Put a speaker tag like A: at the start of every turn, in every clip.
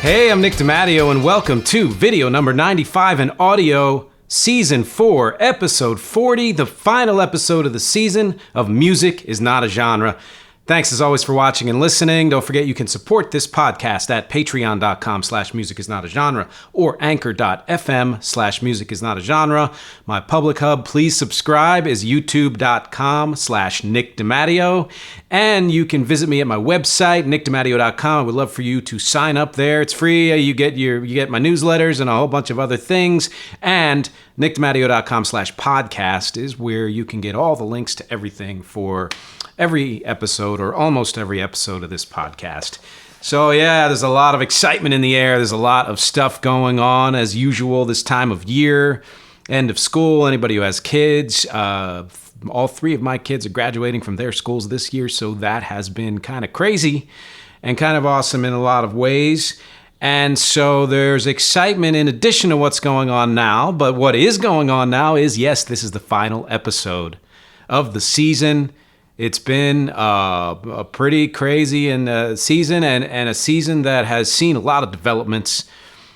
A: Hey, I'm Nick DiMatteo, and welcome to video number 95 in audio, season 4, episode 40, the final episode of the season of Music is Not a Genre. Thanks as always for watching and listening. Don't forget you can support this podcast at patreon.com/musicisnotagenre or anchor.fm/musicisnotagenre. My public hub, please subscribe, is youtube.com/Nick DiMatteo. And you can visit me at my website, nickdimatteo.com. I would love for you to sign up there. It's free. You get my newsletters and a whole bunch of other things. And nickdimatteo.com/podcast is where you can get all the links to everything for every episode or almost every episode of this podcast. So yeah, there's a lot of excitement in the air. There's a lot of stuff going on as usual this time of year, end of school. Anybody who has kids, all 3 of my kids are graduating from their schools this year, so that has been kind of crazy and kind of awesome in a lot of ways. And so there's excitement in addition to what's going on now. But what is going on now is, yes, this is the final episode of the season. It's been a pretty crazy season and a season that has seen a lot of developments,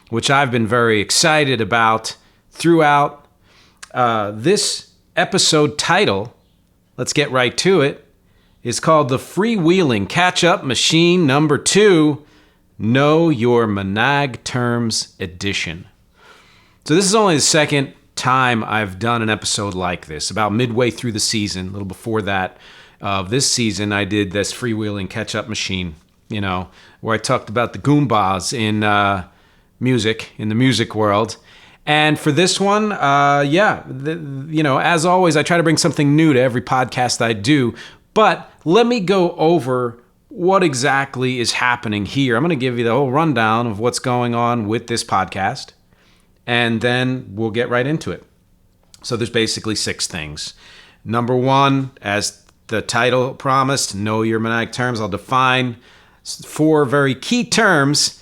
A: which I've been very excited about throughout. This episode title, let's get right to it, is called The Freewheeling Catch-Up Machine Number 2, Know Your MinaG Terms Edition. So this is only the second time I've done an episode like this, about midway through the season, a little before that. This season, I did this freewheeling catch-up machine, where I talked about the Goombas in music, in the music world. And for this one, as always, I try to bring something new to every podcast I do. But let me go over what exactly is happening here. I'm going to give you the whole rundown of what's going on with this podcast, and then we'll get right into it. So there's basically 6 things. Number 1, as the title promised, know your MinaG terms. I'll define 4 very key terms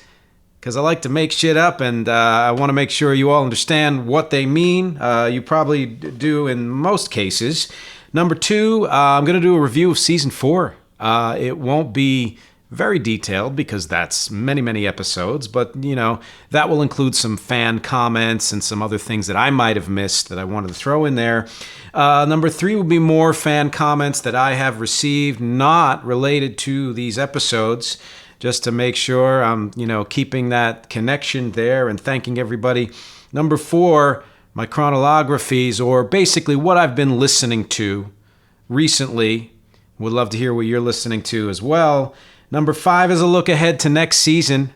A: because I like to make shit up, and I want to make sure you all understand what they mean. You probably do in most cases. Number 2, I'm going to do a review of season 4. It won't be very detailed because that's many, many episodes, but that will include some fan comments and some other things that I might have missed that I wanted to throw in there. Number 3 will be more fan comments that I have received not related to these episodes, just to make sure I'm keeping that connection there and thanking everybody. Number 4, my chronolographies, or basically what I've been listening to recently. Would love to hear what you're listening to as well. Number 5 is a look ahead to next season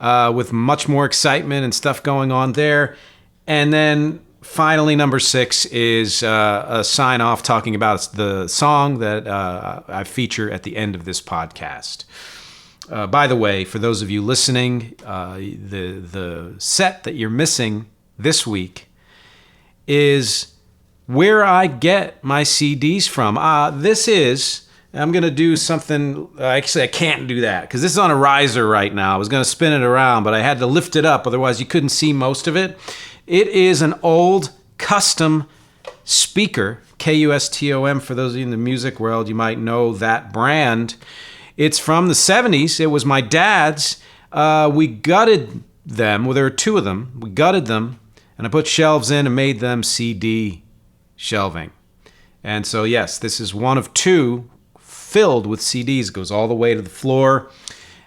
A: with much more excitement and stuff going on there. And then finally, number 6 is a sign-off talking about the song that I feature at the end of this podcast. By the way, for those of you listening, the set that you're missing this week is where I get my CDs from. I'm going to do something, actually I can't do that because this is on a riser right now. I was going to spin it around, but I had to lift it up, otherwise you couldn't see most of it. It is an old custom speaker, KUSTOM. For those of you in the music world, you might know that brand. It's from the 70s. It was my dad's. We gutted them. Well, there were 2 of them. We gutted them, and I put shelves in and made them CD shelving. And so, yes, this is one of 2 filled with CDs. It goes all the way to the floor.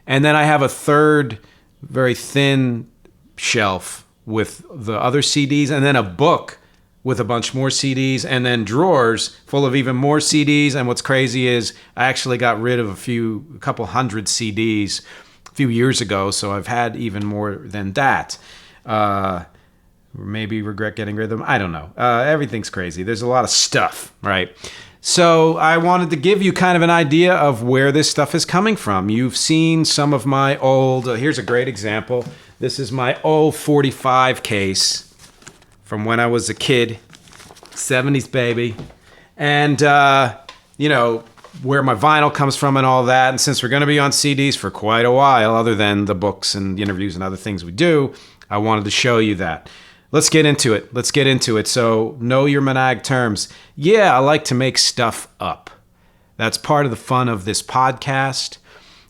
A: And then I have a 3rd very thin shelf with the other CDs, and then a book with a bunch more CDs, and then drawers full of even more CDs. And what's crazy is I actually got rid of a couple hundred CDs a few years ago, so I've had even more than that. Maybe regret getting rid of them. I don't know. Everything's crazy. There's a lot of stuff, right? So I wanted to give you kind of an idea of where this stuff is coming from. You've seen some of my old, here's a great example. This is my old 45 case from when I was a kid, 70s baby. And, where my vinyl comes from and all that. And since we're going to be on CDs for quite a while, other than the books and the interviews and other things we do, I wanted to show you that. Let's get into it. So, know your MinaG terms. Yeah, I like to make stuff up. That's part of the fun of this podcast.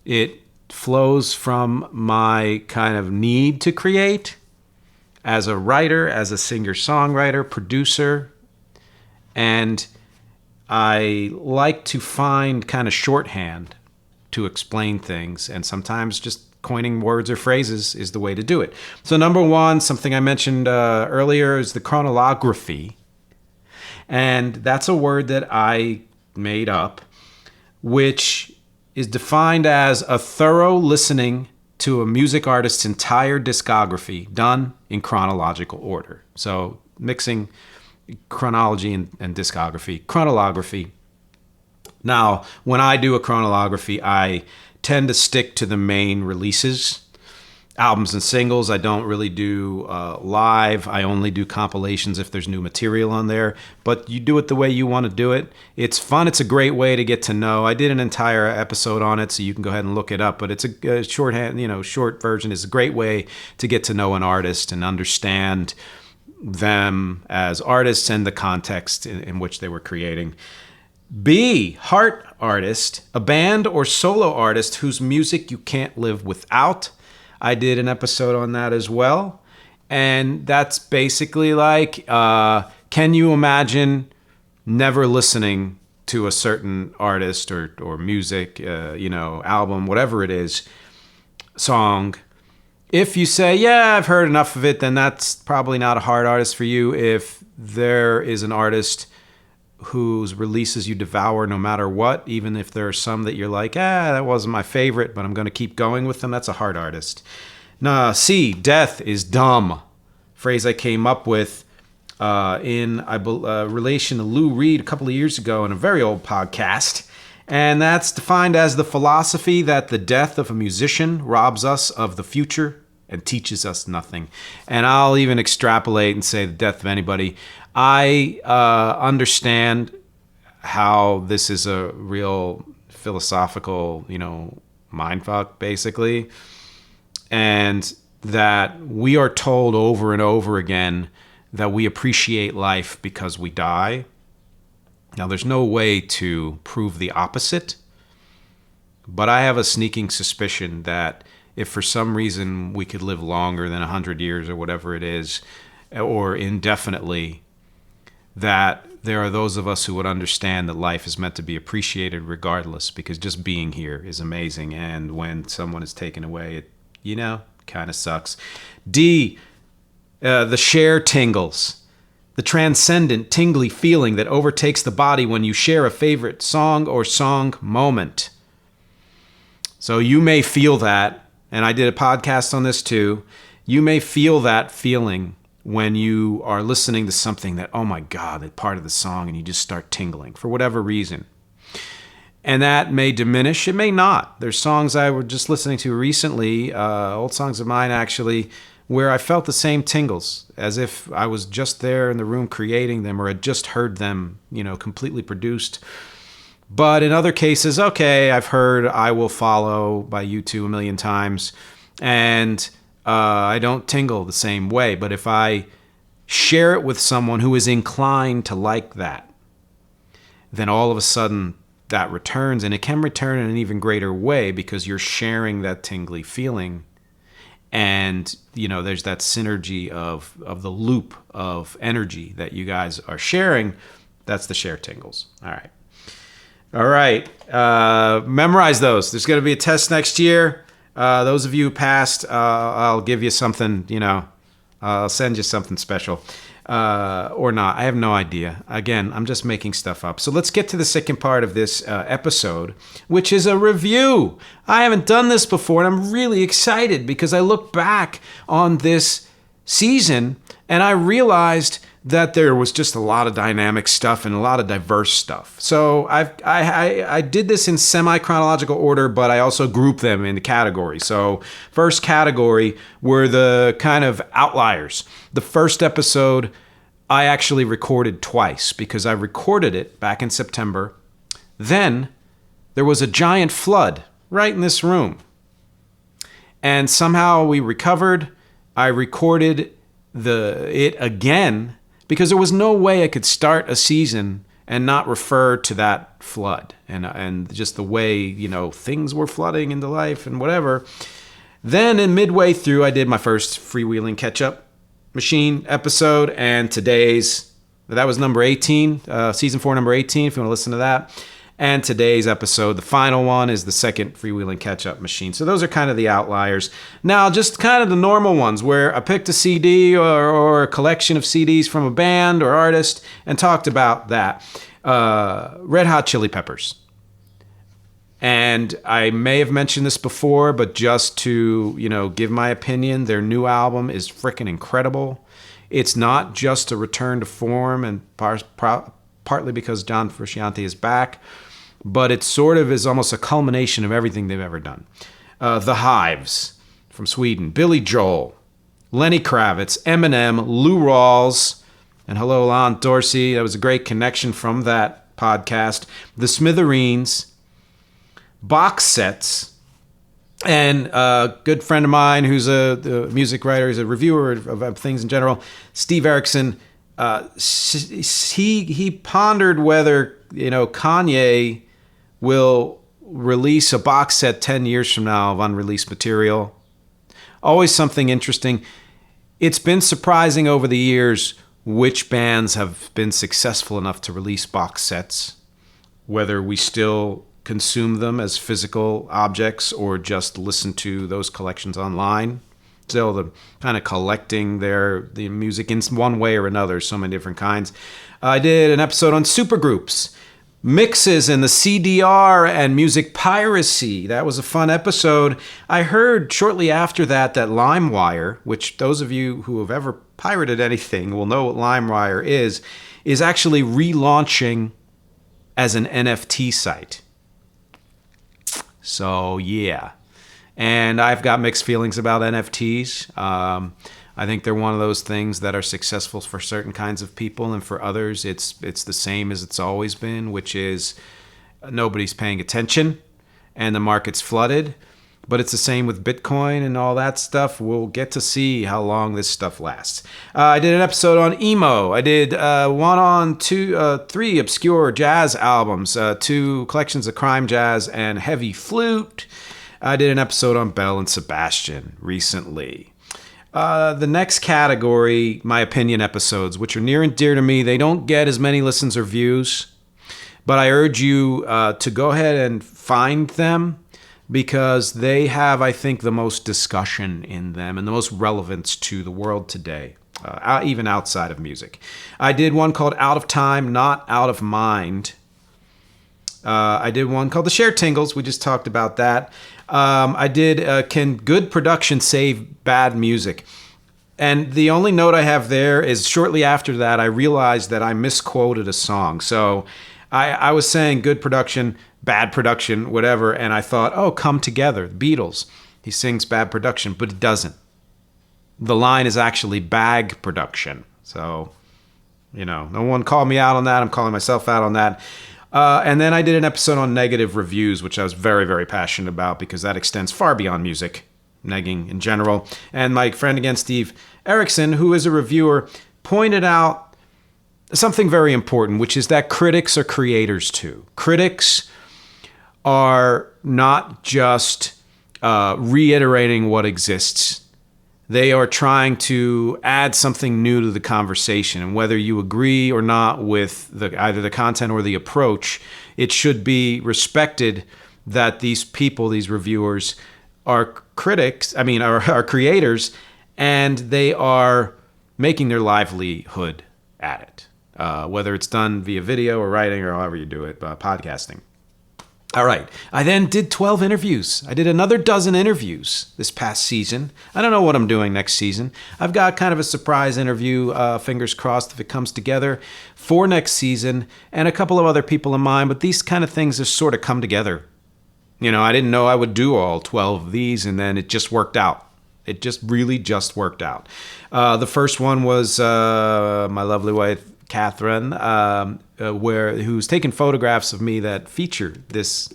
A: It flows from my kind of need to create as a writer, as a singer-songwriter, producer. And I like to find kind of shorthand to explain things. And sometimes just coining words or phrases is the way to do it. So number one, something I mentioned earlier, is the chronolography. And that's a word that I made up, which is defined as a thorough listening to a music artist's entire discography done in chronological order. So mixing chronology and discography. Chronolography. Now, when I do a chronolography, I tend to stick to the main releases, albums and singles. I don't really do live. I only do compilations if there's new material on there. But you do it the way you want to do it. It's fun. It's a great way to get to know. I did an entire episode on it, so you can go ahead and look it up. But it's a shorthand, short version is a great way to get to know an artist and understand them as artists and the context in which they were creating. B, heart artist, a band or solo artist whose music you can't live without. I did an episode on that as well. And that's basically like, can you imagine never listening to a certain artist or music, album, whatever it is, song? If you say, yeah, I've heard enough of it, then that's probably not a heart artist for you. If there is an artist whose releases you devour no matter what, even if there are some that you're like, that wasn't my favorite, but I'm going to keep going with them, that's a heart artist. Now, C, death is dumb. Phrase I came up with in relation to Lou Reed a couple of years ago in a very old podcast. And that's defined as the philosophy that the death of a musician robs us of the future and teaches us nothing. And I'll even extrapolate and say the death of anybody. I understand how this is a real philosophical, mindfuck, basically. And that we are told over and over again that we appreciate life because we die. Now, there's no way to prove the opposite, but I have a sneaking suspicion that if for some reason we could live longer than 100 years or whatever it is, or indefinitely, that there are those of us who would understand that life is meant to be appreciated regardless, because just being here is amazing. And when someone is taken away, it, kind of sucks. D, the Share Tingles. The transcendent, tingly feeling that overtakes the body when you share a favorite song or song moment. So you may feel that, and I did a podcast on this too. You may feel that feeling when you are listening to something that, oh my God, that part of the song, and you just start tingling for whatever reason. And that may diminish. It may not. There's songs I was just listening to recently, old songs of mine actually, where I felt the same tingles, as if I was just there in the room creating them or had just heard them, completely produced. But in other cases, okay, I've heard I Will Follow by U2 a million times, and I don't tingle the same way. But if I share it with someone who is inclined to like that, then all of a sudden that returns, and it can return in an even greater way because you're sharing that tingly feeling. And, there's that synergy of the loop of energy that you guys are sharing. That's the Share Tingles. All right. Memorize those. There's going to be a test next year. Those of you who passed, I'll give you something, I'll send you something special. Or not. I have no idea. Again, I'm just making stuff up. So let's get to the second part of this episode, which is a review. I haven't done this before, and I'm really excited because I look back on this season and I realized that there was just a lot of dynamic stuff and a lot of diverse stuff. So I did this in semi-chronological order, but I also grouped them into categories. So first category were the kind of outliers. The first episode I actually recorded twice because I recorded it back in September. Then there was a giant flood right in this room. And somehow we recovered. I recorded it again because there was no way I could start a season and not refer to that flood and just the way, things were flooding into life and whatever. Then in midway through, I did my first Freewheeling catch-up machine episode, and that was number 18, season 4, number 18, if you want to listen to that. And today's episode, the final one, is the second Freewheeling catch-up machine. So those are kind of the outliers. Now, just kind of the normal ones where I picked a CD or a collection of CDs from a band or artist and talked about that. Red Hot Chili Peppers. And I may have mentioned this before, but just to, give my opinion, their new album is freaking incredible. It's not just a return to form, and partly because John Frusciante is back, but it sort of is almost a culmination of everything they've ever done. The Hives from Sweden, Billy Joel, Lenny Kravitz, Eminem, Lou Rawls, and hello, Lon Dorsey. That was a great connection from that podcast. The Smithereens, box sets, and a good friend of mine who's a music writer, he's a reviewer of things in general, Steve Erickson. He pondered whether Kanye will release a box set 10 years from now of unreleased material. Always something interesting. It's been surprising over the years which bands have been successful enough to release box sets, whether we still consume them as physical objects or just listen to those collections online. Still, the kind of collecting the music in one way or another, so many different kinds. I did an episode on supergroups, mixes and the CDR and music piracy. That was a fun episode. I heard shortly after that LimeWire, which those of you who have ever pirated anything will know what LimeWire is actually relaunching as an NFT site. So, yeah. And I've got mixed feelings about NFTs. I think they're one of those things that are successful for certain kinds of people, and for others, it's the same as it's always been, which is nobody's paying attention and the market's flooded. But it's the same with Bitcoin and all that stuff. We'll get to see how long this stuff lasts. I did an episode on emo. I did one on 3 obscure jazz albums, 2 collections of crime jazz and heavy flute. I did an episode on Belle and Sebastian recently. The next category, my opinion episodes, which are near and dear to me. They don't get as many listens or views, but I urge you to go ahead and find them, because they have, I think, the most discussion in them and the most relevance to the world today, even outside of music. I did one called Out of Time, Not Out of Mind. I did one called the Share Tingles. We just talked about that. I did Can Good Production Save Bad Music? And the only note I have there is shortly after that, I realized that I misquoted a song. So I was saying good production, bad production, whatever, and I thought, oh, Come Together, the Beatles. He sings bad production, but it doesn't. The line is actually bag production. So, no one called me out on that. I'm calling myself out on that. And then I did an episode on negative reviews, which I was very, very passionate about because that extends far beyond music, negging in general. And my friend again, Steve Erickson, who is a reviewer, pointed out something very important, which is that critics are creators too. Critics are not just reiterating what exists. They are trying to add something new to the conversation. And whether you agree or not with either the content or the approach, it should be respected that these people, these reviewers, are creators, and they are making their livelihood at it. Whether it's done via video or writing or however you do it, podcasting. All right. I then did 12 interviews. I did another dozen interviews this past season. I don't know what I'm doing next season. I've got kind of a surprise interview, fingers crossed if it comes together, for next season, and a couple of other people in mind, but these kind of things have sort of come together. I didn't know I would do all 12 of these, and then it just worked out. It just really just worked out. The first one was my lovely wife, Catherine, who's taken photographs of me that feature this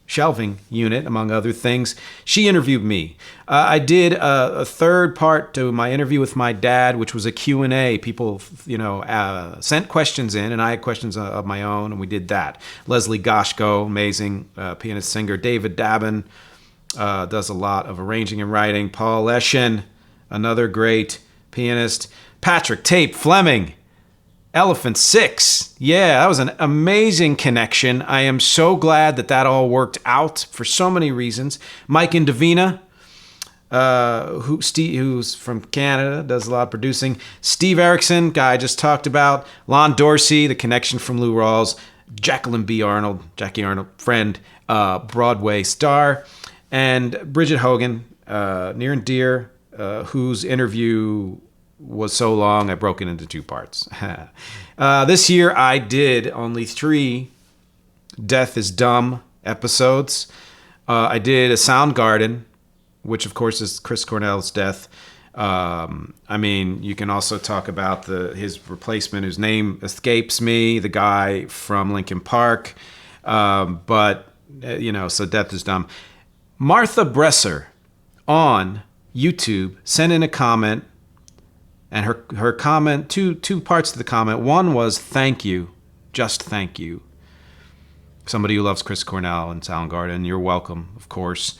A: shelving unit, among other things. She interviewed me. I did a third part to my interview with my dad, which was a Q&A. People, sent questions in, and I had questions of my own, and we did that. Leslie Goshko, amazing pianist singer. David Dabin does a lot of arranging and writing. Paul Eschen, another great pianist. Patrick Tape Fleming, Elephant Six. Yeah, that was an amazing connection. I am so glad that all worked out for so many reasons. Mike and Davina, who's from Canada, does a lot of producing. Steve Erickson, guy I just talked about. Lon Dorsey, the connection from Lou Rawls. Jacqueline B. Arnold, Jackie Arnold, friend, Broadway star. And Bridget Hogan, near and dear, whose interview was so long I broke it into 2 parts. This year I did only 3 Death is Dumb episodes. I did a Soundgarden, which of course is Chris Cornell's death. You can also talk about his replacement, whose name escapes me, the guy from Linkin Park. So Death is Dumb. Martha Bresser on YouTube sent in a comment. And her comment, two parts to the comment. One was thank you, just thank you. Somebody who loves Chris Cornell and Soundgarden, you're welcome, of course.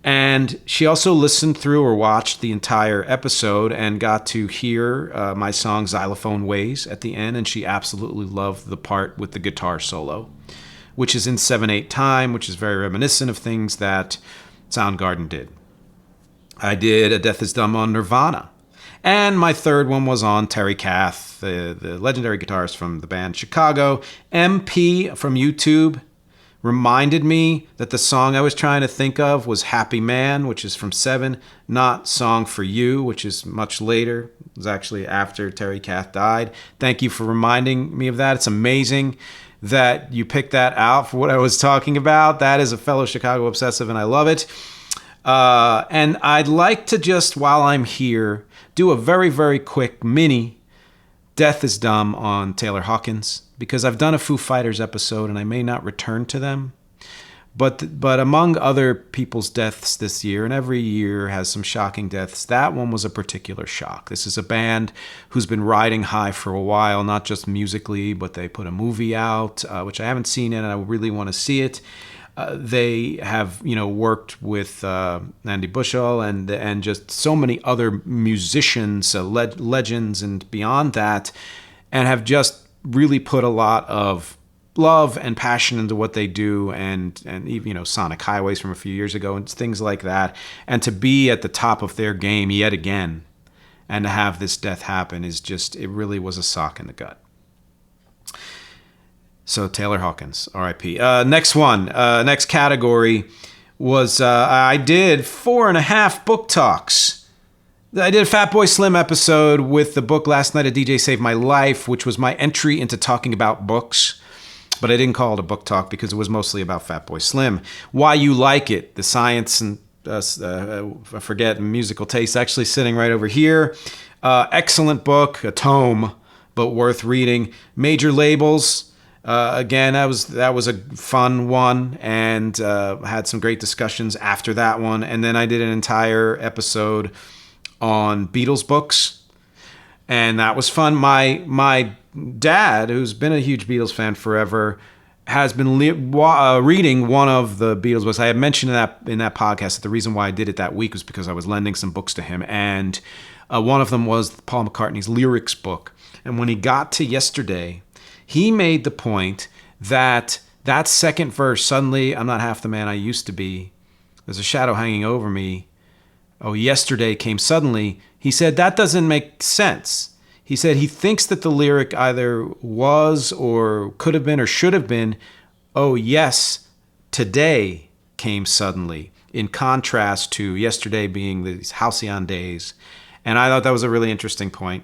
A: And she also listened through or watched the entire episode and got to hear my song Xylophone Ways at the end, and she absolutely loved the part with the guitar solo, which is in 7/8 time, which is very reminiscent of things that Soundgarden did. I did a Death is Dumb on Nirvana. And my third one was on Terry Kath, the legendary guitarist from the band Chicago. MP from YouTube reminded me that the song I was trying to think of was Happy Man, which is from 7, not Song for You, which is much later. It was actually after Terry Kath died. Thank you for reminding me of that. It's amazing that you picked that out for what I was talking about. That is a fellow Chicago obsessive, and I love it. And I'd like to just, while I'm here, do a very, very quick mini Death is Dumb on Taylor Hawkins, because I've done a Foo Fighters episode and I may not return to them. But among other people's deaths this year, and every year has some shocking deaths, that one was a particular shock. This is a band who's been riding high for a while, not just musically, but they put a movie out, which I haven't seen yet, and I really want to see it. They have, worked with Andy Bushell and just so many other musicians, legends and beyond that, and have just really put a lot of love and passion into what they do, and even Sonic Highways from a few years ago and things like that. And to be at the top of their game yet again, and to have this death happen is just, it really was a sock in the gut. So Taylor Hawkins, R.I.P. Next category was I did 4.5 book talks. I did a Fatboy Slim episode with the book Last Night a DJ Saved My Life, which was my entry into talking about books. But I didn't call it a book talk because it was mostly about Fatboy Slim. Why You Like It, the science and I forget musical taste, actually sitting right over here. Excellent book, a tome, but worth reading. Major Labels. Again, that was a fun one, and had some great discussions after that one. And then I did an entire episode on Beatles books, and that was fun. My dad, who's been a huge Beatles fan forever, has been reading one of the Beatles books. I had mentioned in that podcast that the reason why I did it that week was because I was lending some books to him, and one of them was Paul McCartney's lyrics book. And when he got to Yesterday, he made the point that second verse, suddenly I'm not half the man I used to be. There's a shadow hanging over me. Oh, yesterday came suddenly. He said that doesn't make sense. He said he thinks that the lyric either was or could have been or should have been, oh, yes, today came suddenly, in contrast to yesterday being these halcyon days. And I thought that was a really interesting point.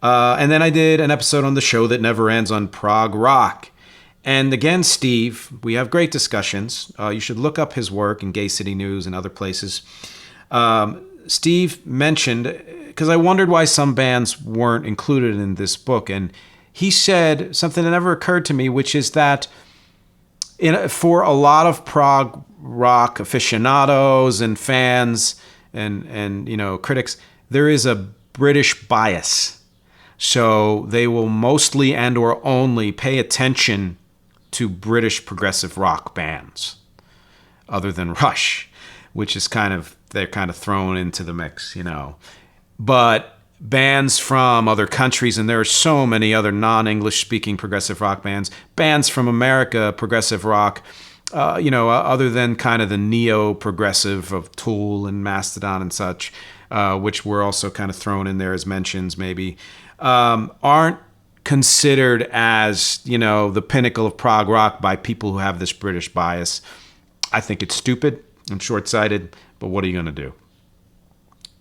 A: And then I did an episode on The Show That Never Ends on prog rock. And again, Steve, we have great discussions. You should look up his work in Gay City News and other places. Steve mentioned, because I wondered why some bands weren't included in this book, and he said something that never occurred to me, which is that for a lot of prog rock aficionados and fans and critics, there is a British bias. So they will mostly and or only pay attention to British progressive rock bands other than Rush, which is they're kind of thrown into the mix, But bands from other countries, and there are so many other non-English speaking progressive rock bands from America, progressive rock, other than kind of the neo-progressive of Tool and Mastodon and such, which were also kind of thrown in there as mentions maybe, aren't considered as, the pinnacle of prog rock by people who have this British bias. I think it's stupid and short-sighted, but what are you going to do?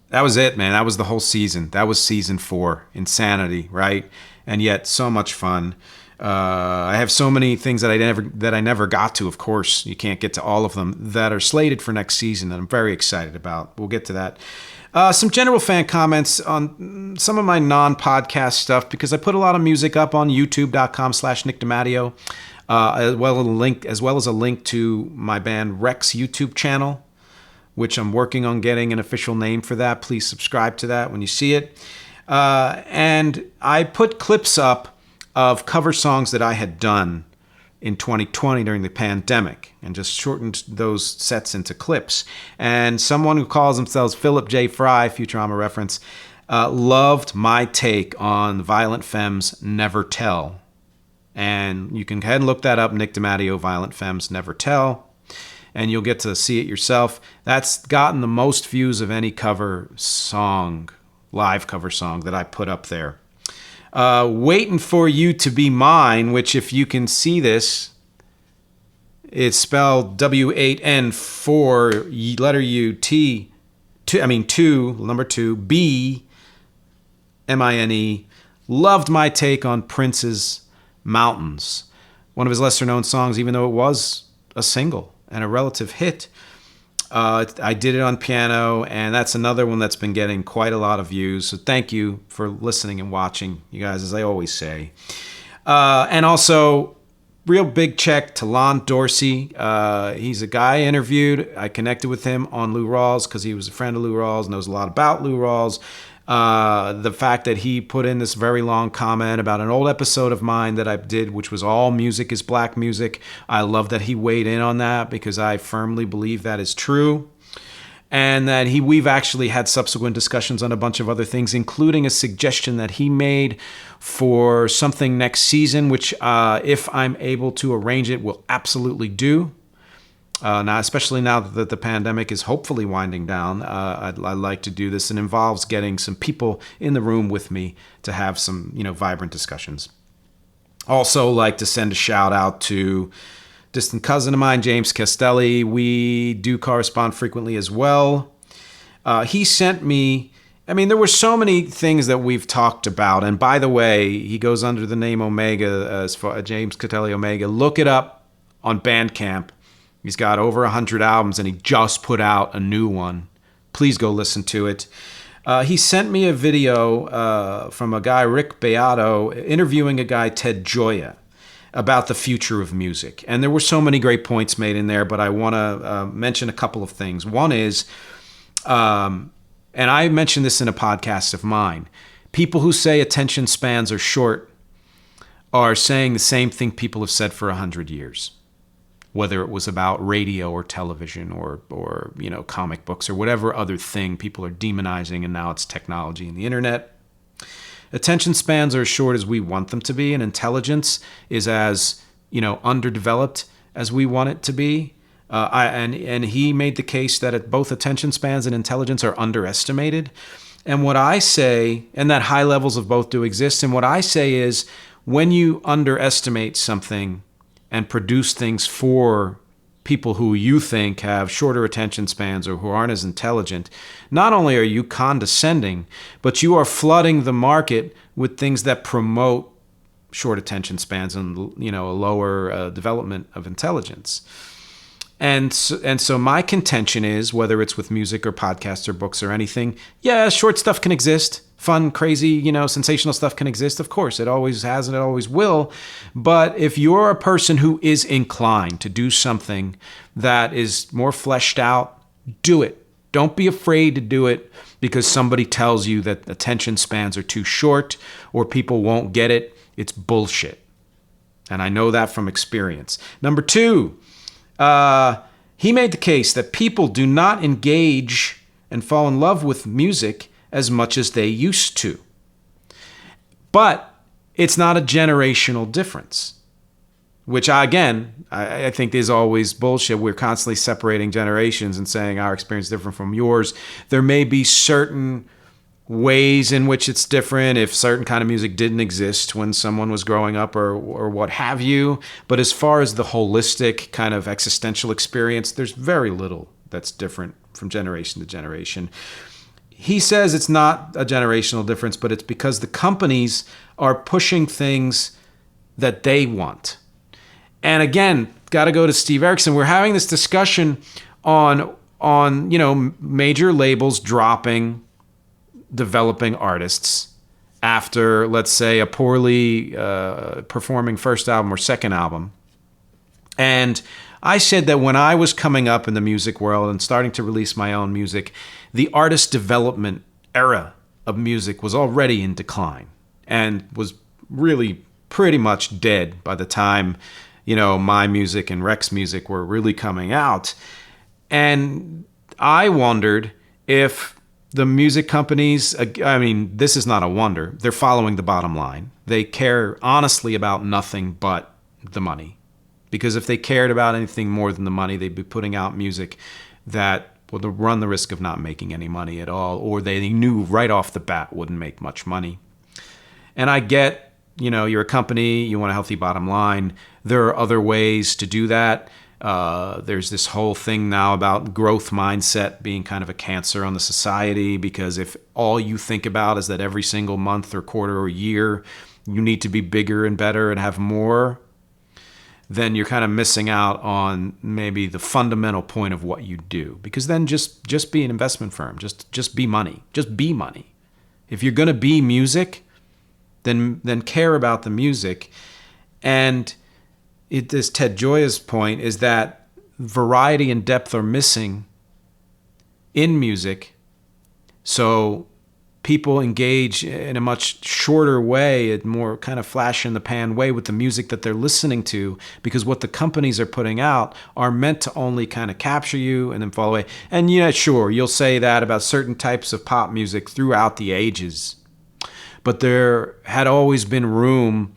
A: That was it, man. That was the whole season. That was season 4. Insanity, right? And yet, so much fun. I have so many things that I never got to. Of course, you can't get to all of them that are slated for next season, and I'm very excited about. We'll get to that. Some general fan comments on some of my non-podcast stuff, because I put a lot of music up on youtube.com/Nick DiMatteo, as well as a link to my band Rex YouTube channel, which I'm working on getting an official name for that. Please subscribe to that when you see it. And I put clips up of cover songs that I had done in 2020 during the pandemic and just shortened those sets into clips. And someone who calls themselves Philip J. Fry, Futurama reference, loved my take on Violent Femmes' Never Tell. And you can go ahead and look that up, Nick DiMatteo, Violent Femmes' Never Tell, and you'll get to see it yourself. That's gotten the most views of any cover song, live cover song that I put up there. Waiting for You to Be Mine, which if you can see this, it's spelled W8N4, letter U, T, number 2, B, M-I-N-E. Loved my take on Prince's Mountains, one of his lesser known songs, even though it was a single and a relative hit. I did it on piano, and that's another one that's been getting quite a lot of views. So thank you for listening and watching, you guys, as I always say. And also, real big check to Lon Dorsey. He's a guy I interviewed. I connected with him on Lou Rawls because he was a friend of Lou Rawls, knows a lot about Lou Rawls. The fact that he put in this very long comment about an old episode of mine that I did, which was All Music is Black Music. I love that he weighed in on that because I firmly believe that is true. And that we've actually had subsequent discussions on a bunch of other things, including a suggestion that he made for something next season, which if I'm able to arrange it, will absolutely do. Now, especially now that the pandemic is hopefully winding down, I'd like to do this. It involves getting some people in the room with me to have some, vibrant discussions. Also, like to send a shout out to distant cousin of mine, James Castelli. We do correspond frequently as well. He sent me. There were so many things that we've talked about. And by the way, he goes under the name Omega, as far James Castelli Omega. Look it up on Bandcamp. He's got over 100 albums, and he just put out a new one. Please go listen to it. He sent me a video from a guy, Rick Beato, interviewing a guy, Ted Gioia, about the future of music. And there were so many great points made in there, but I want to mention a couple of things. One is, and I mentioned this in a podcast of mine, people who say attention spans are short are saying the same thing people have said for 100 years. Whether it was about radio or television or comic books or whatever other thing people are demonizing, and now it's technology and the internet. Attention spans are as short as we want them to be, and intelligence is as underdeveloped as we want it to be. And he made the case that both attention spans and intelligence are underestimated. And what I say, and that high levels of both do exist, and what I say is when you underestimate something and produce things for people who you think have shorter attention spans or who aren't as intelligent, not only are you condescending, but you are flooding the market with things that promote short attention spans and a lower development of intelligence. And so my contention is, whether it's with music or podcasts or books or anything, yeah, short stuff can exist. fun, crazy, sensational stuff can exist. Of course, it always has and it always will. But if you're a person who is inclined to do something that is more fleshed out, do it. Don't be afraid to do it because somebody tells you that attention spans are too short or people won't get it. It's bullshit. And I know that from experience. Number two, he made the case that people do not engage and fall in love with music as much as they used to. But it's not a generational difference, which I think is always bullshit. We're constantly separating generations and saying our experience is different from yours. There may be certain ways in which it's different if certain kind of music didn't exist when someone was growing up or what have you. But as far as the holistic kind of existential experience, there's very little that's different from generation to generation. He says it's not a generational difference, but it's because the companies are pushing things that they want. And again, got to go to Steve Erickson. We're having this discussion on major labels dropping developing artists after, let's say, a poorly performing first album or second album. And I said that when I was coming up in the music world and starting to release my own music, the artist development era of music was already in decline and was really pretty much dead by the time, my music and Rex music were really coming out. And I wondered if the music companies, this is not a wonder, they're following the bottom line. They care honestly about nothing but the money. Because if they cared about anything more than the money, they'd be putting out music that would run the risk of not making any money at all, or they knew right off the bat wouldn't make much money. And I get, you're a company, you want a healthy bottom line. There are other ways to do that. There's this whole thing now about growth mindset being kind of a cancer on the society, because if all you think about is that every single month or quarter or year, you need to be bigger and better and have more, then you're kind of missing out on maybe the fundamental point of what you do. Because then just be an investment firm. Just be money. Just be money. If you're going to be music, then care about the music. And this Ted Gioia's point is that variety and depth are missing in music. So people engage in a much shorter way, a more kind of flash in the pan way with the music that they're listening to, because what the companies are putting out are meant to only kind of capture you and then fall away. And sure, you'll say that about certain types of pop music throughout the ages. But there had always been room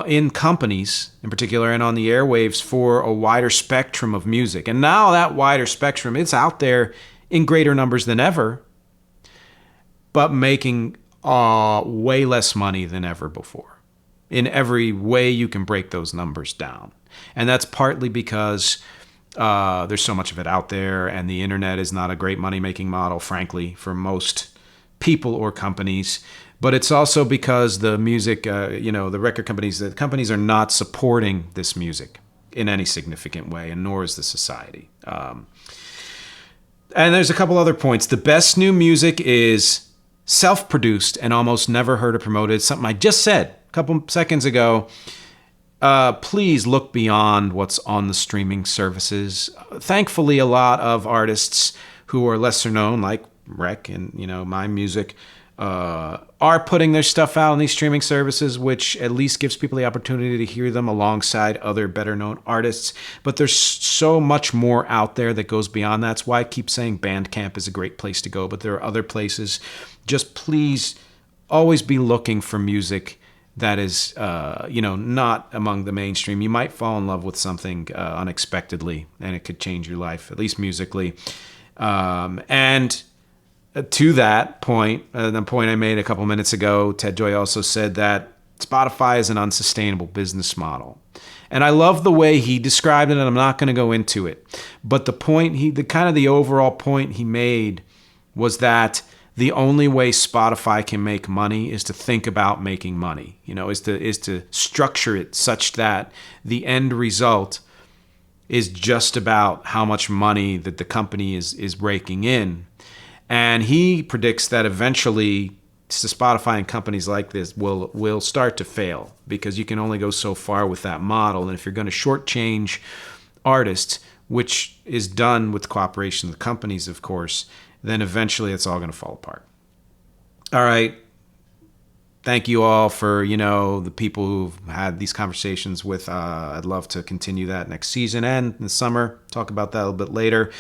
A: in companies in particular and on the airwaves for a wider spectrum of music. And now that wider spectrum, it's out there in greater numbers than ever, but making way less money than ever before in every way you can break those numbers down. And that's partly because there's so much of it out there, and the internet is not a great money-making model, frankly, for most people or companies. But it's also because the music, the record companies, the companies are not supporting this music in any significant way, and nor is the society. And there's a couple other points. The best new music is self-produced and almost never heard or promoted. Something I just said a couple seconds ago. Please look beyond what's on the streaming services. Thankfully, a lot of artists who are lesser known, like Rec and my music, are putting their stuff out on these streaming services, which at least gives people the opportunity to hear them alongside other better known artists. But there's so much more out there that goes beyond that. That's why I keep saying Bandcamp is a great place to go, but there are other places. Just please always be looking for music that is, not among the mainstream. You might fall in love with something unexpectedly, and it could change your life, at least musically. And to that point, the point I made a couple minutes ago, Ted Gioia also said that Spotify is an unsustainable business model. And I love the way he described it, and I'm not going to go into it. But the overall point he made was that the only way Spotify can make money is to think about making money, is to structure it such that the end result is just about how much money that the company is raking in. And he predicts that eventually Spotify and companies like this will start to fail because you can only go so far with that model. And if you're going to shortchange artists, which is done with cooperation with companies, of course, then eventually it's all going to fall apart. All right. Thank you all for, the people who've had these conversations with. I'd love to continue that next season and in the summer. Talk about that a little bit later.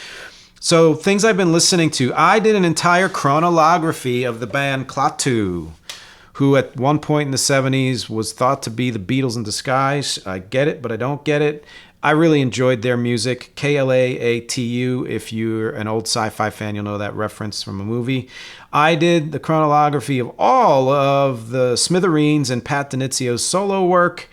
A: So things I've been listening to. I did an entire chronolography of the band Klaatu, who at one point in the 70s was thought to be the Beatles in disguise. I get it, but I don't get it. I really enjoyed their music. Klaatu, if you're an old sci-fi fan, you'll know that reference from a movie. I did the chronolography of all of the Smithereens and Pat Dinizzio's solo work,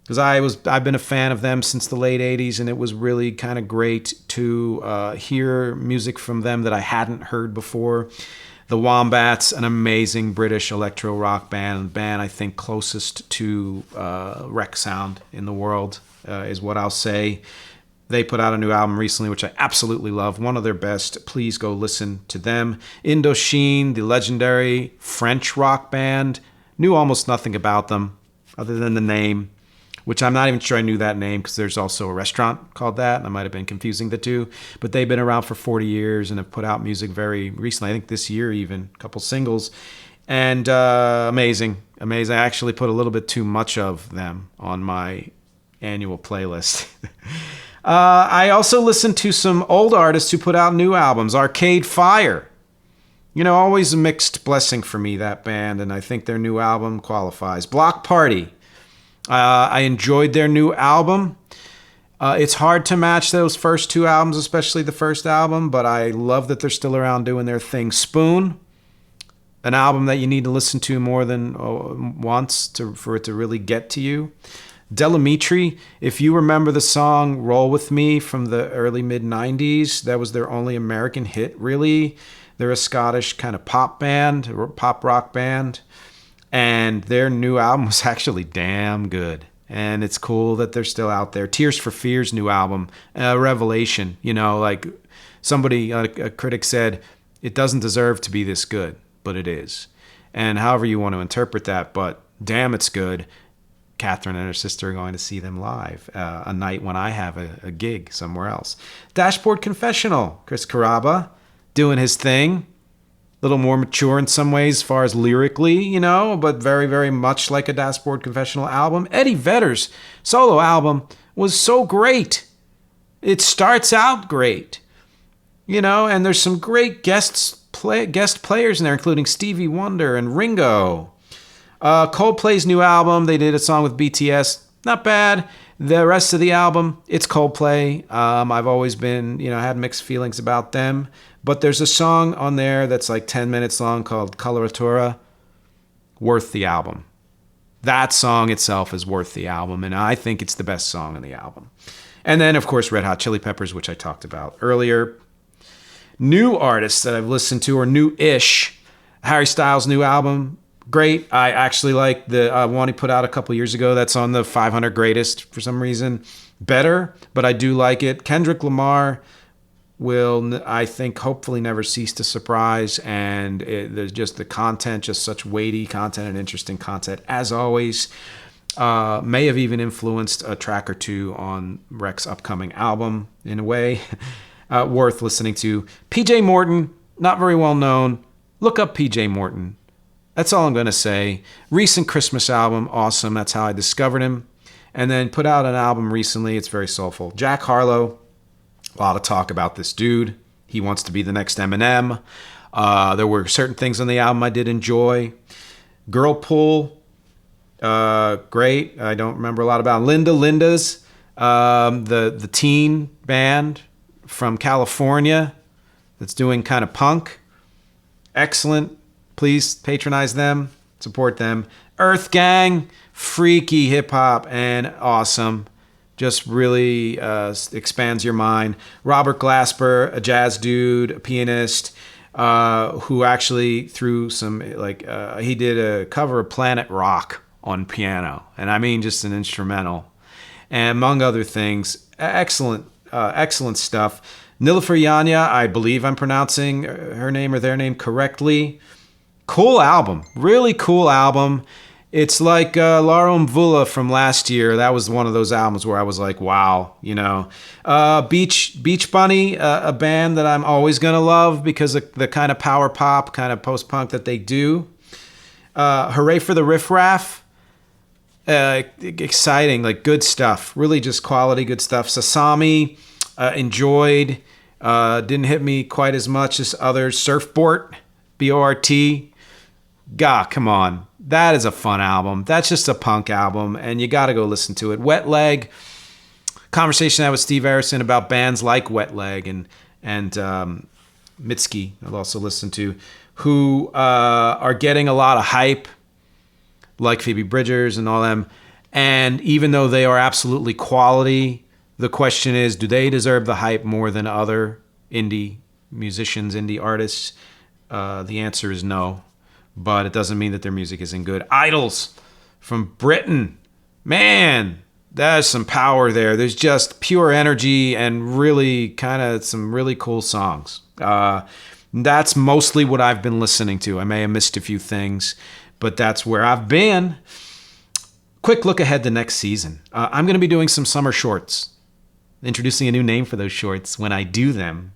A: because I've been a fan of them since the late 80s, and it was really kind of great to hear music from them that I hadn't heard before. The Wombats, an amazing British electro rock band I think closest to Wreck sound in the world, is what I'll say. They put out a new album recently, which I absolutely love. One of their best. Please go listen to them. Indochine, the legendary French rock band. Knew almost nothing about them other than the name, which I'm not even sure I knew that name because there's also a restaurant called that, and I might have been confusing the two. But they've been around for 40 years and have put out music very recently, I think this year even, a couple singles. And amazing. I actually put a little bit too much of them on my annual playlist. I also listened to some old artists who put out new albums. Arcade Fire. Always a mixed blessing for me, that band, and I think their new album qualifies. Block Party. I enjoyed their new album. It's hard to match those first two albums, especially the first album, but I love that they're still around doing their thing. Spoon, an album that you need to listen to more than once for it to really get to you. Delamitri, if you remember the song Roll With Me from the early mid-90s, that was their only American hit, really. They're a Scottish kind of pop band, or pop rock band. And their new album was actually damn good. And it's cool that they're still out there. Tears for Fears' new album, revelation. Like somebody, a critic said, it doesn't deserve to be this good, but it is. And however you want to interpret that, but damn, it's good. Catherine and her sister are going to see them live a night when I have a gig somewhere else. Dashboard Confessional, Chris Carrabba doing his thing. A little more mature in some ways as far as lyrically, but very, very much like a Dashboard Confessional album. Eddie Vedder's solo album was so great. It starts out great, and there's some great guest players in there, including Stevie Wonder and Ringo. Coldplay's new album, they did a song with BTS. Not bad. The rest of the album, it's Coldplay. I've always been, had mixed feelings about them. But there's a song on there that's like 10 minutes long called Coloratura. Worth the album. That song itself is worth the album, and I think it's the best song on the album. And then, of course, Red Hot Chili Peppers, which I talked about earlier. New artists that I've listened to, or new-ish. Harry Styles' new album, great. I actually like the one he put out a couple years ago that's on the 500 greatest for some reason. Better, but I do like it. Kendrick Lamar will, I think, hopefully never cease to surprise. And there's just the content, just such weighty content and interesting content, as always. May have even influenced a track or two on Rek's upcoming album in a way. Worth listening to. PJ Morton, not very well known. Look up PJ Morton. That's all I'm going to say. Recent Christmas album, awesome. That's how I discovered him. And then put out an album recently. It's very soulful. Jack Harlow. A lot of talk about this dude. He wants to be the next Eminem. There were certain things on the album I did enjoy. Girlpool. Great. I don't remember a lot about Linda's. The teen band from California that's doing kind of punk. Excellent. Please patronize them, support them. Earth Gang, freaky hip hop and awesome. Just really expands your mind. Robert Glasper, a jazz dude, a pianist, who actually threw some, he did a cover of Planet Rock on piano. And I mean just an instrumental. And among other things, excellent stuff. Nilüfer Yanya, I believe I'm pronouncing her name or their name correctly. Cool album. Really cool album. It's like Laro Mvula from last year. That was one of those albums where I was like, wow, you know. Beach Bunny, a band that I'm always going to love because of the kind of power pop, kind of post-punk that they do. Hooray for the Riff Raff. Exciting, like good stuff. Really just quality, good stuff. Sasami, enjoyed. Didn't hit me quite as much as others. Surfboard, B-O-R-T. Gah, come on. That is a fun album. That's just a punk album, and you got to go listen to it. Wet Leg, conversation I had with Steve Harrison about bands like Wet Leg and MxG, I've also listened to, who are getting a lot of hype, like Phoebe Bridgers and all them. And even though they are absolutely quality, the question is, do they deserve the hype more than other indie musicians, indie artists? The answer is no. But it doesn't mean that their music isn't good. Idols from Britain. Man, there's some power there. There's just pure energy and really kind of some really cool songs. That's mostly what I've been listening to. I may have missed a few things, but that's where I've been. Quick look ahead to next season. I'm going to be doing some summer shorts, introducing a new name for those shorts when I do them.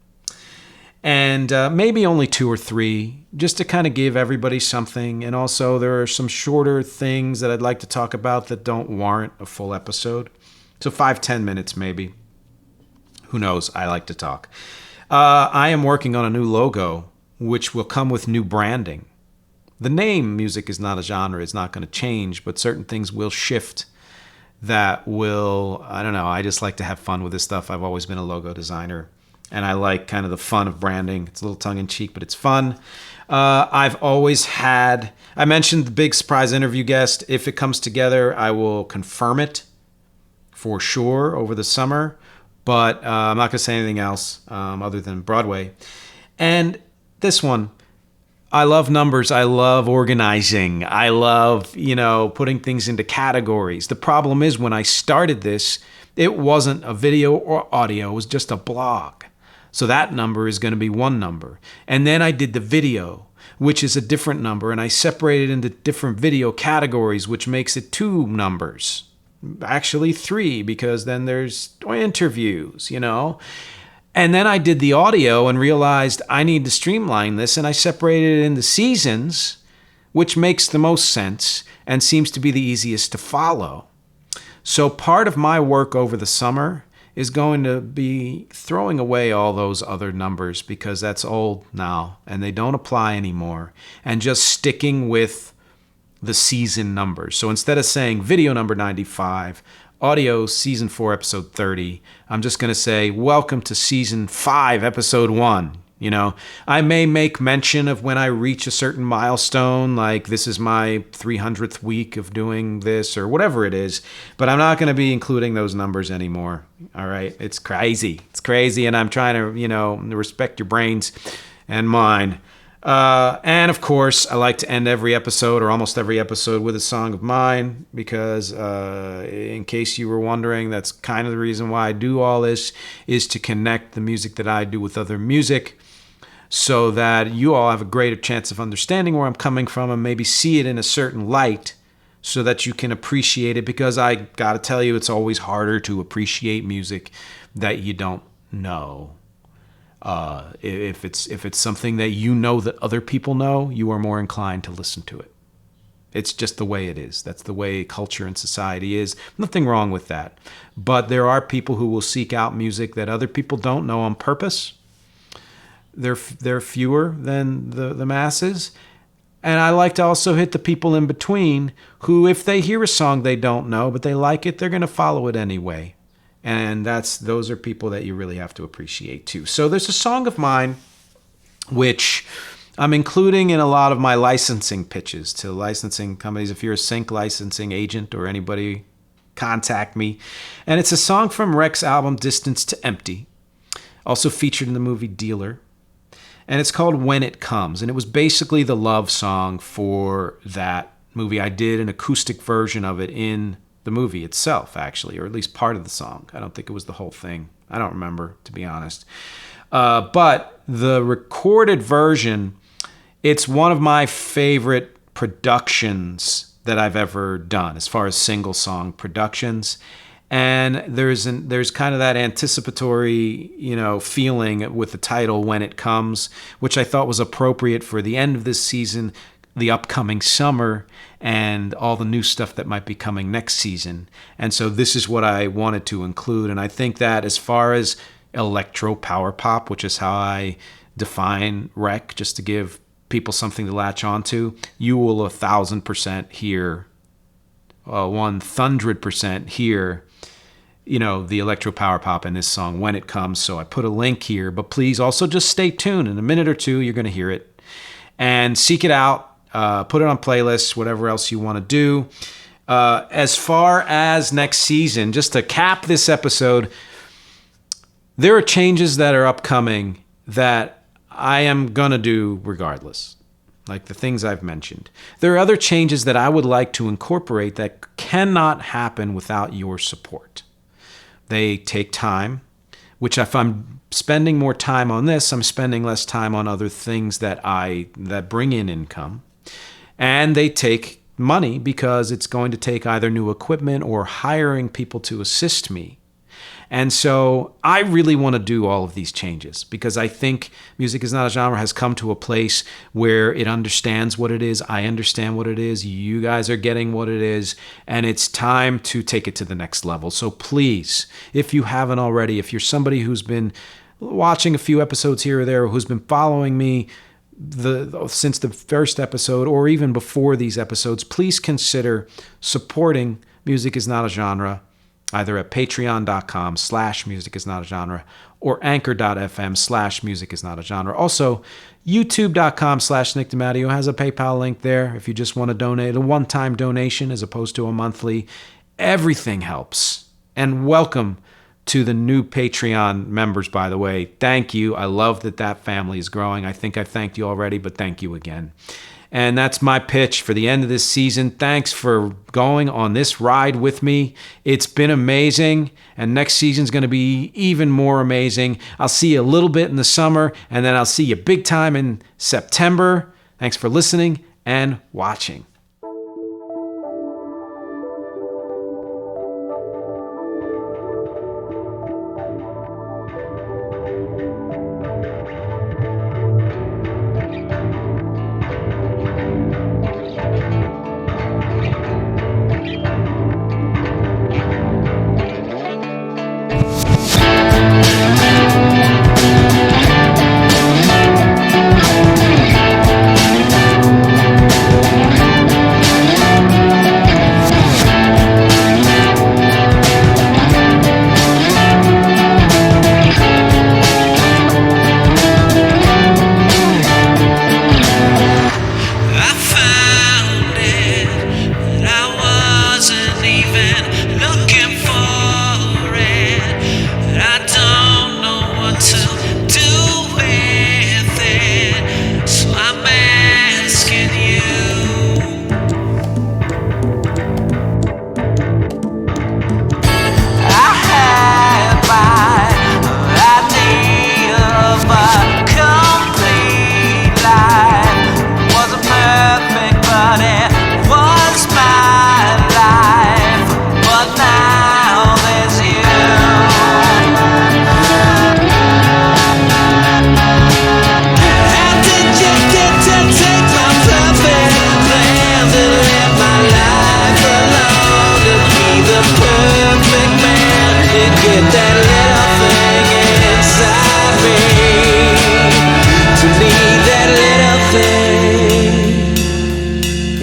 A: And maybe only 2 or 3, just to kind of give everybody something. And also there are some shorter things that I'd like to talk about that don't warrant a full episode. So 5-10 minutes maybe. Who knows? I like to talk. I am working on a new logo, which will come with new branding. The name music is not a genre. It's not going to change, but certain things will shift that will, I don't know. I just like to have fun with this stuff. I've always been a logo designer. And I like kind of the fun of branding. It's a little tongue-in-cheek, but it's fun. I've always had... I mentioned the big surprise interview guest. If it comes together, I will confirm it for sure over the summer. But I'm not going to say anything else other than Broadway. And this one, I love numbers. I love organizing. I love, putting things into categories. The problem is when I started this, it wasn't a video or audio. It was just a blog. So that number is going to be one number. And then I did the video, which is a different number. And I separated into different video categories, which makes it 2 numbers. Actually 3, because then there's interviews, And then I did the audio and realized I need to streamline this. And I separated it into seasons, which makes the most sense and seems to be the easiest to follow. So part of my work over the summer is going to be throwing away all those other numbers because that's old now and they don't apply anymore, and just sticking with the season numbers. So instead of saying video number 95, audio season 4, episode 30, I'm just going to say, welcome to season 5, episode 1. I may make mention of when I reach a certain milestone, like this is my 300th week of doing this or whatever it is, but I'm not going to be including those numbers anymore. All right. It's crazy. It's crazy. And I'm trying to, respect your brains and mine. And of course, I like to end every episode or almost every episode with a song of mine because in case you were wondering, that's kind of the reason why I do all this, is to connect the music that I do with other music, so that you all have a greater chance of understanding where I'm coming from and maybe see it in a certain light so that you can appreciate it. Because I got to tell you, it's always harder to appreciate music that you don't know. If it's something that you know that other people know, you are more inclined to listen to it. It's just the way it is. That's the way culture and society is. Nothing wrong with that. But there are people who will seek out music that other people don't know on purpose. They're fewer than the masses. And I like to also hit the people in between who, if they hear a song they don't know, but they like it, they're going to follow it anyway. And those are people that you really have to appreciate too. So there's a song of mine which I'm including in a lot of my licensing pitches to licensing companies. If you're a sync licensing agent or anybody, contact me. And it's a song from Rex's album Distance to Empty, also featured in the movie Dealer. And it's called When It Comes. And it was basically the love song for that movie. I did an acoustic version of it in the movie itself, actually, or at least part of the song. I don't think it was the whole thing. I don't remember, to be honest. But the recorded version It's one of my favorite productions that I've ever done as far as single song productions. And there's kind of that anticipatory, feeling with the title When It Comes, which I thought was appropriate for the end of this season, the upcoming summer, and all the new stuff that might be coming next season. And so this is what I wanted to include. And I think that as far as electro power pop, which is how I define rec, just to give people something to latch onto, you will 1,000% hear, 100% hear, the electro power pop in this song When It Comes. So I put a link here, but please also just stay tuned. In a minute or two, you're going to hear it. And seek it out, put it on playlists, whatever else you want to do. As far as next season, just to cap this episode, there are changes that are upcoming that I am going to do regardless, like the things I've mentioned. There are other changes that I would like to incorporate that cannot happen without your support. They take time, which if I'm spending more time on this, I'm spending less time on other things that bring in income. And they take money because it's going to take either new equipment or hiring people to assist me. And so I really want to do all of these changes because I think Music Is Not a Genre has come to a place where it understands what it is. I understand what it is. You guys are getting what it is. And it's time to take it to the next level. So please, if you haven't already, if you're somebody who's been watching a few episodes here or there, who's been following me since the first episode or even before these episodes, please consider supporting Music Is Not a Genre, either at patreon.com/musicisnotagenre or anchor.fm/musicisnotagenre. Also, youtube.com/Nick DiMatteo has a PayPal link there if you just want to donate, a one-time donation as opposed to a monthly. Everything helps. And welcome to the new Patreon members, by the way. Thank you. I love that family is growing. I think I thanked you already, but thank you again. And that's my pitch for the end of this season. Thanks for going on this ride with me. It's been amazing, and next season's going to be even more amazing. I'll see you a little bit in the summer, and then I'll see you big time in September. Thanks for listening and watching.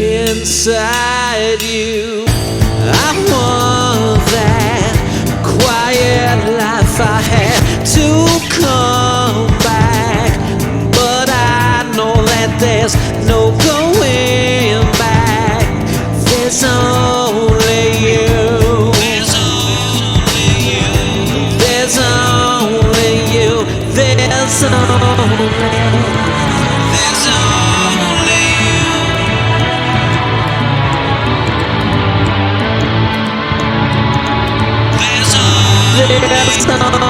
B: Inside you, I want that quiet life. I had to come back, but I know that there's no going back. There's only you. There's only you. There's only you. There's only there's only